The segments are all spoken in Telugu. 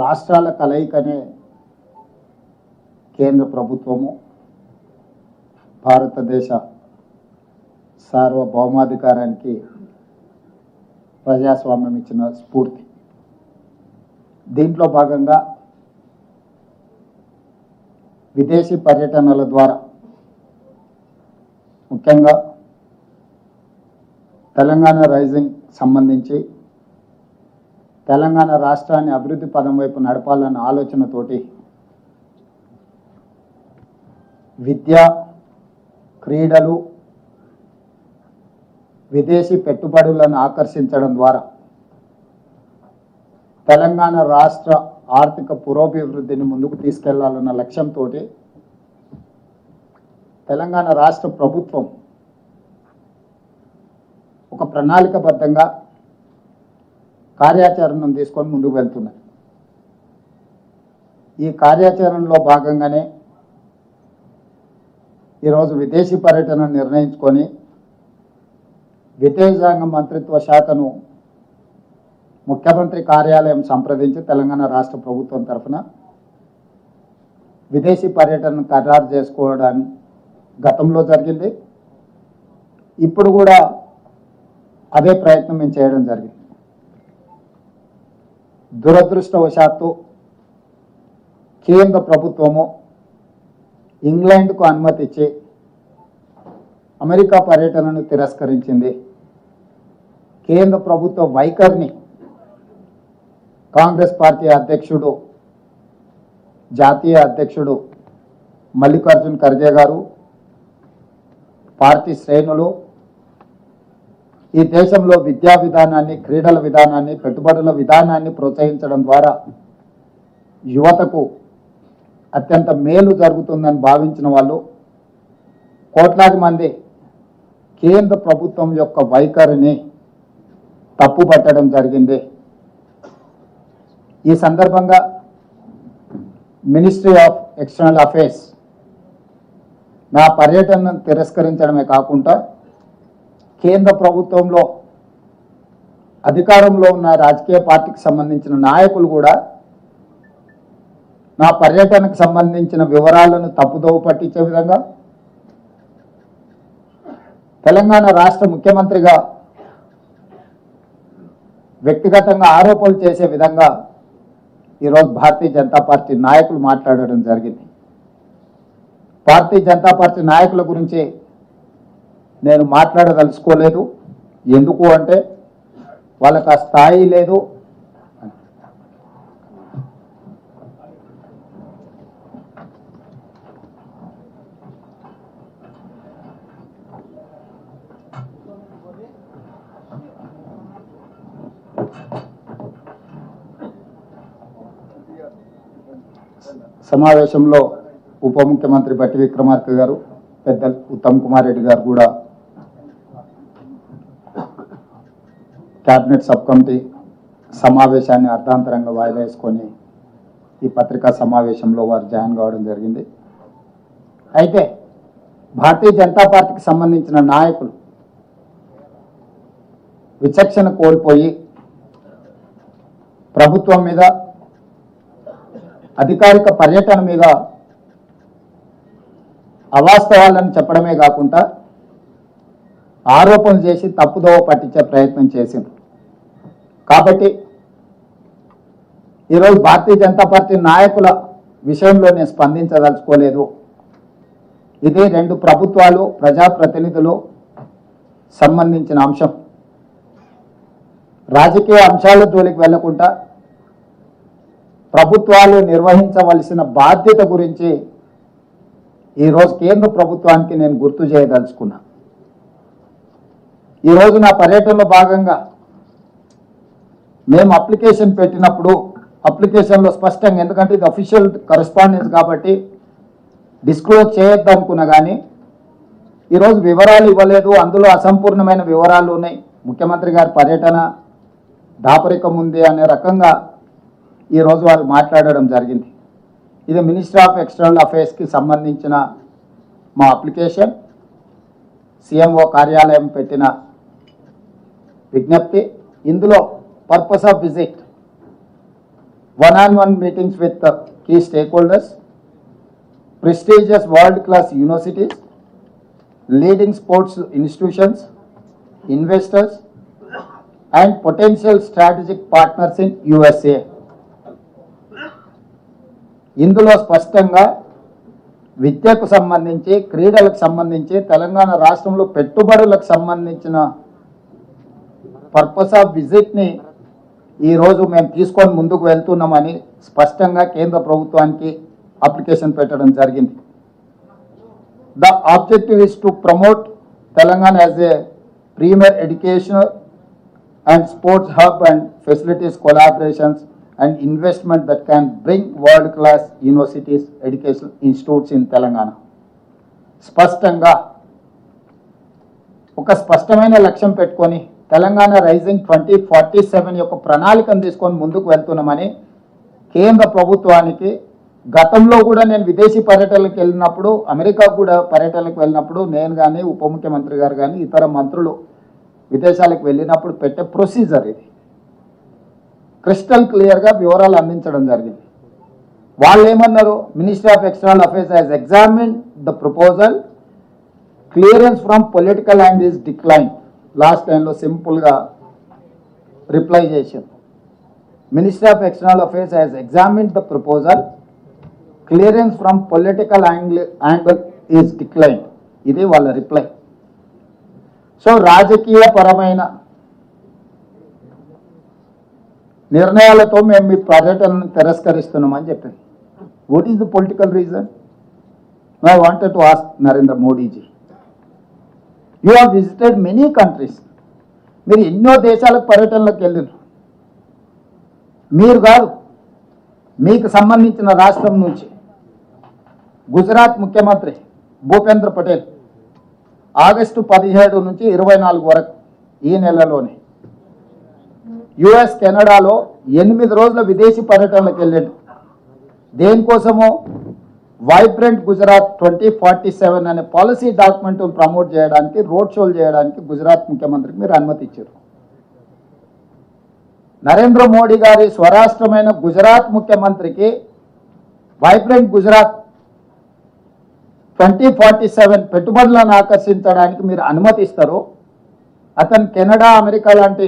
రాష్ట్రాల కలయికనే కేంద్ర ప్రభుత్వము భారతదేశ సార్వభౌమాధికారానికి ప్రజాస్వామ్యం ఇచ్చిన స్ఫూర్తి. దీంట్లో భాగంగా విదేశీ పర్యటనల ద్వారా ముఖ్యంగా తెలంగాణ రైజింగ్ సంబంధించి తెలంగాణ రాష్ట్రాన్ని అభివృద్ధి పదం వైపు నడపాలన్న ఆలోచనతోటి విద్య, క్రీడలు, విదేశీ పెట్టుబడులను ఆకర్షించడం ద్వారా తెలంగాణ రాష్ట్ర ఆర్థిక పురోభివృద్ధిని ముందుకు తీసుకెళ్లాలన్న లక్ష్యంతో తెలంగాణ రాష్ట్ర ప్రభుత్వం ఒక ప్రణాళికబద్ధంగా కార్యాచరణను తీసుకొని ముందుకు వెళ్తున్నది. ఈ కార్యాచరణలో భాగంగానే ఈరోజు విదేశీ పర్యటన నిర్ణయించుకొని విదేశాంగ మంత్రిత్వ శాఖను ముఖ్యమంత్రి కార్యాలయం సంప్రదించి తెలంగాణ రాష్ట్ర ప్రభుత్వం తరఫున విదేశీ పర్యటనను ఖరారు చేసుకోవడానికి గతంలో జరిగింది. ఇప్పుడు కూడా అదే ప్రయత్నం మేము చేయడం జరిగింది. దురదృష్టవశాత్తు కేంద్ర ప్రభుత్వము ఇంగ్లాండ్కు అనుమతి ఇచ్చి అమెరికా పర్యటనను తిరస్కరించింది. కేంద్ర ప్రభుత్వ వైఖరిని కాంగ్రెస్ పార్టీ అధ్యక్షుడు, జాతీయ అధ్యక్షుడు మల్లికార్జున్ ఖర్గే గారు, పార్టీ శ్రేణులు ఈ దేశంలో విద్యా విధానాన్ని, క్రీడల విధానాన్ని, పెట్టుబడుల విధానాన్ని ప్రోత్సహించడం ద్వారా యువతకు అత్యంత మేలు జరుగుతుందని భావించిన వాళ్ళు కోట్లాది మంది కేంద్ర ప్రభుత్వం యొక్క వైఖరిని తప్పుపట్టడం జరిగింది. ఈ సందర్భంగా మినిస్ట్రీ ఆఫ్ ఎక్స్టర్నల్ అఫైర్స్ నా పర్యటనను తిరస్కరించడమే కాకుండా కేంద్ర ప్రభుత్వంలో అధికారంలో ఉన్న రాజకీయ పార్టీకి సంబంధించిన నాయకులు కూడా నా పర్యటనకు సంబంధించిన వివరాలను తప్పుదోవ పట్టించే విధంగా, తెలంగాణ రాష్ట్ర ముఖ్యమంత్రిగా వ్యక్తిగతంగా ఆరోపణలు చేసే విధంగా ఈరోజు భారతీయ జనతా పార్టీ నాయకులు మాట్లాడడం జరిగింది. భారతీయ జనతా పార్టీ నాయకుల గురించి నేను మాట్లాడదలుచుకోలేదు. ఎందుకు అంటే వాళ్ళకి ఆ స్థాయి లేదు. సమావేశంలో ఉప ముఖ్యమంత్రి బట్టి విక్రమార్క గారు, పెద్దలు ఉత్తమ్ కుమార్ రెడ్డి గారు కూడా క్యాబినెట్ సబ్ కమిటీ సమావేశాన్ని అర్థాంతరంగా వాయిదా వేసుకొని ఈ పత్రికా సమావేశంలో వారు జాయిన్ కావడం జరిగింది. అయితే భారతీయ జనతా పార్టీకి సంబంధించిన నాయకులు విచక్షణ కోల్పోయి ప్రభుత్వం మీద, అధికారిక పర్యటన మీద అవాస్తవాలను చెప్పడమే కాకుండా ఆరోపణలు చేసి తప్పుదోవ పట్టించే ప్రయత్నం చేసింది. కాబట్టి ఈరోజు భారతీయ జనతా పార్టీ నాయకుల విషయంలో నేను స్పందించదలుచుకోలేదు. ఇది రెండు ప్రభుత్వాలు, ప్రజాప్రతినిధులు సంబంధించిన అంశం. రాజకీయ అంశాల జోలికి వెళ్లకుండా ప్రభుత్వాలు నిర్వహించవలసిన బాధ్యత గురించి ఈరోజు కేంద్ర ప్రభుత్వానికి నేను గుర్తు చేయదలుచుకున్నా. ఈరోజు నా పర్యటనలో భాగంగా మేము అప్లికేషన్ పెట్టినప్పుడు అప్లికేషన్లో స్పష్టంగా, ఎందుకంటే ఇది అఫీషియల్ కరెస్పాండెన్స్ కాబట్టి డిస్క్లోజ్ చేయొద్దు అనుకున్నా, కానీ ఈరోజు వివరాలు ఇవ్వలేదు. అందులో అసంపూర్ణమైన వివరాలు ఉన్నాయి. ముఖ్యమంత్రి గారి పర్యటన దాపరికం ఉంది అనే రకంగా ఈరోజు వాళ్ళు మాట్లాడడం జరిగింది. ఇది మినిస్ట్రీ ఆఫ్ ఎక్స్టర్నల్ అఫైర్స్కి సంబంధించిన మా అప్లికేషన్, సీఎంఓ కార్యాలయం పెట్టిన విజ్ఞప్తి. ఇందులో purpose of visit one-on-one meetings with key stakeholders, prestigious world-class universities, leading sports institutions, investors, and potential strategic partners in USA. ఇందులో స్పష్టంగా విద్యకు సంబంధించి, క్రీడలకు సంబంధించి, తెలంగాణ రాష్ట్రంలో పెట్టుబడులకు సంబంధించిన పర్పస్ ఆఫ్ విజిట్ని ఈరోజు మేము తీసుకొని ముందుకు వెళ్తున్నామని స్పష్టంగా కేంద్ర ప్రభుత్వానికి అప్లికేషన్ పెట్టడం జరిగింది. The objective is to promote Telangana as a premier educational and sports hub and facilities collaborations and investment that can bring world-class universities, educational institutes in Telangana. స్పష్టంగా ఒక స్పష్టమైన లక్ష్యం పెట్టుకొని తెలంగాణ రైజింగ్ 2047 యొక్క ప్రణాళికను తీసుకొని ముందుకు వెళ్తున్నామని కేంద్ర ప్రభుత్వానికి గతంలో కూడా నేను విదేశీ పర్యటనలకు వెళ్ళినప్పుడు, అమెరికా కూడా పర్యటనలకు వెళ్ళినప్పుడు నేను కానీ ఉప ముఖ్యమంత్రి గారు కానీ ఇతర మంత్రులు విదేశాలకు వెళ్ళినప్పుడు పెట్టే ప్రొసీజర్ ఇది. క్రిస్టల్ క్లియర్గా వివరాలు అందించడం జరిగింది. వాళ్ళు ఏమన్నారు, ministry of external affairs has examined the proposal, clearance from political and is decline. Last టైంలో సింపుల్గా రిప్లై చేశారు. Ministry of external affairs has examined the proposal, clearance from political angle is decline. ఇది వాళ్ళ రిప్లై. సో రాజకీయ పరమైన నిర్ణయాలతో మేము మీ పర్యటనను తిరస్కరిస్తున్నామని చెప్పింది. What is the political reason? I wanted to ask Narendra Modiji, you have visited many countries. మీరు ఎన్నో దేశాలకు పర్యటనలకు వెళ్ళారు. మీరు కాదు, మీకు సంబంధించిన రాష్ట్రం నుంచి గుజరాత్ ముఖ్యమంత్రి భూపేంద్ర పటేల్ ఆగస్టు 17 నుంచి 24 వరకు ఈ నెలలోనే యుఎస్, కెనడాలో 8 రోజుల విదేశీ పర్యటనలకు వెళ్ళాడు. దేనికోసమో వైబ్రెంట్ గుజరాత్ 2047 అనే పాలసీ డాక్యుమెంట్ ప్రమోట్ చేయడానికి, రోడ్ షోలు చేయడానికి గుజరాత్ ముఖ్యమంత్రికి మీరు అనుమతి ఇచ్చారు. నరేంద్ర మోడీ గారి స్వరాష్ట్రమైన గుజరాత్ ముఖ్యమంత్రికి వైబ్రెంట్ గుజరాత్ 2047 పెట్టుబడులను ఆకర్షించడానికి మీరు అనుమతిస్తారు. అతను కెనడా, అమెరికా లాంటి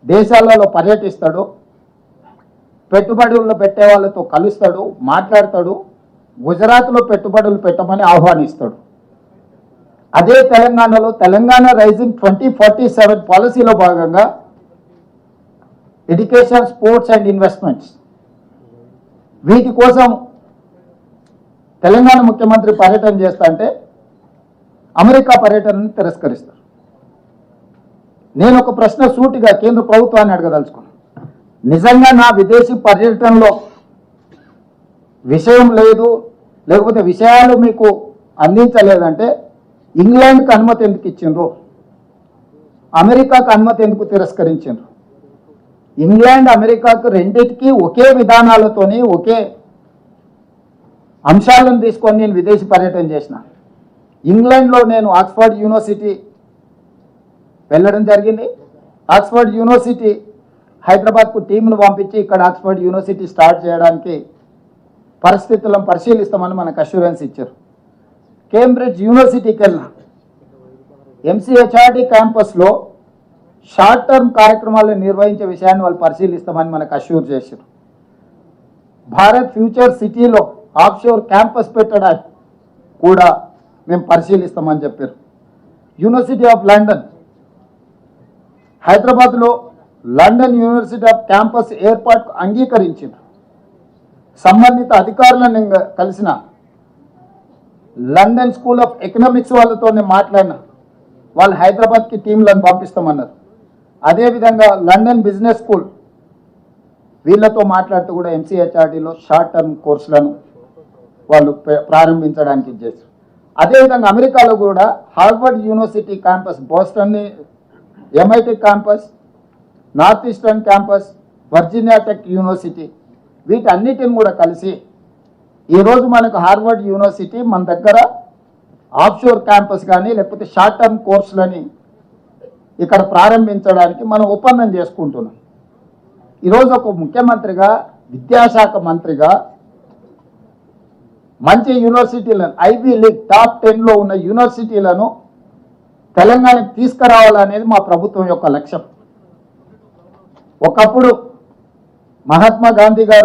దేశాలలో పర్యటిస్తాడు, పెట్టుబడుల్లో పెట్టే వాళ్ళతో కలుస్తాడు, మాట్లాడతాడు, గుజరాత్లో పెట్టుబడులు పెట్టమని ఆహ్వానిస్తాడు. అదే తెలంగాణలో తెలంగాణ రైజింగ్ 2047 పాలసీలో భాగంగా ఎడ్యుకేషన్, స్పోర్ట్స్ అండ్ ఇన్వెస్ట్మెంట్స్ వీటి కోసం తెలంగాణ ముఖ్యమంత్రి పర్యటన చేస్తా అంటే అమెరికా పర్యటనను తిరస్కరిస్తారు. నేను ఒక ప్రశ్న సూటిగా కేంద్ర ప్రభుత్వాన్ని అడగదలుచుకున్నాను. నిజంగా నా విదేశీ పర్యటనలో విషయం లేదు, లేకపోతే విషయాలు మీకు అందించలేదంటే ఇంగ్లాండ్కి అనుమతి ఎందుకు ఇచ్చిండ్రు, అమెరికాకు అనుమతి ఎందుకు తిరస్కరించిండ్రు? ఇంగ్లాండ్, అమెరికాకు రెండింటికి ఒకే విధానాలతోని, ఒకే అంశాలను తీసుకొని నేను విదేశీ పర్యటన చేసిన. ఇంగ్లాండ్లో నేను ఆక్స్ఫర్డ్ యూనివర్సిటీ వెళ్ళడం జరిగింది. ఆక్స్ఫర్డ్ యూనివర్సిటీ హైదరాబాద్కు టీంను పంపించి ఇక్కడ ఆక్స్ఫర్డ్ యూనివర్సిటీ స్టార్ట్ చేయడానికి పరిస్థితులను పరిశీలిస్తామని మనకు అష్యూరెన్స్ ఇచ్చారు. కేంబ్రిడ్జ్ యూనివర్సిటీకి వెళ్ళిన ఎంసీహెచ్ఆర్డి క్యాంపస్లో షార్ట్ టర్మ్ కార్యక్రమాలను నిర్వహించే విషయాన్ని వాళ్ళు పరిశీలిస్తామని మనకు అష్యూర్ చేశారు. భారత్ ఫ్యూచర్ సిటీలో ఆఫ్షోర్ క్యాంపస్ పెట్టడానికి కూడా మేము పరిశీలిస్తామని చెప్పారు. యూనివర్సిటీ ఆఫ్ లండన్, హైదరాబాద్లో లండన్ యూనివర్సిటీ ఆఫ్ క్యాంపస్ ఏర్పాటుకు అంగీకరించింది. సంబంధిత అధికారులను కలిసిన, లండన్ స్కూల్ ఆఫ్ ఎకనామిక్స్ వాళ్ళతో మాట్లాడిన, వాళ్ళు హైదరాబాద్కి టీంలను పంపిస్తామన్నారు. అదేవిధంగా లండన్ బిజినెస్ స్కూల్ వీళ్ళతో మాట్లాడుతూ కూడా ఎంసీహెచ్ఆర్డీలో షార్ట్ టర్మ్ కోర్సులను వాళ్ళు ప్రారంభించడానికి చేశారు. అదేవిధంగా అమెరికాలో కూడా Harvard university campus, Boston MIT campus, north eastern campus, Virginia tech university వీటన్నిటిని కూడా కలిసి ఈరోజు మనకు హార్వర్డ్ యూనివర్సిటీ మన దగ్గర ఆఫ్షోర్ క్యాంపస్ కానీ లేకపోతే షార్ట్ టర్మ్ కోర్సులని ఇక్కడ ప్రారంభించడానికి మనం ఒప్పందం చేసుకుంటున్నాం. ఈరోజు ఒక ముఖ్యమంత్రిగా, విద్యాశాఖ మంత్రిగా మంచి యూనివర్సిటీలను, ఐబీ లీగ్ టాప్ 10లో ఉన్న యూనివర్సిటీలను తెలంగాణకు తీసుకురావాలనేది మా ప్రభుత్వం యొక్క లక్ష్యం. ఒకప్పుడు మహాత్మా గాంధీ గారు,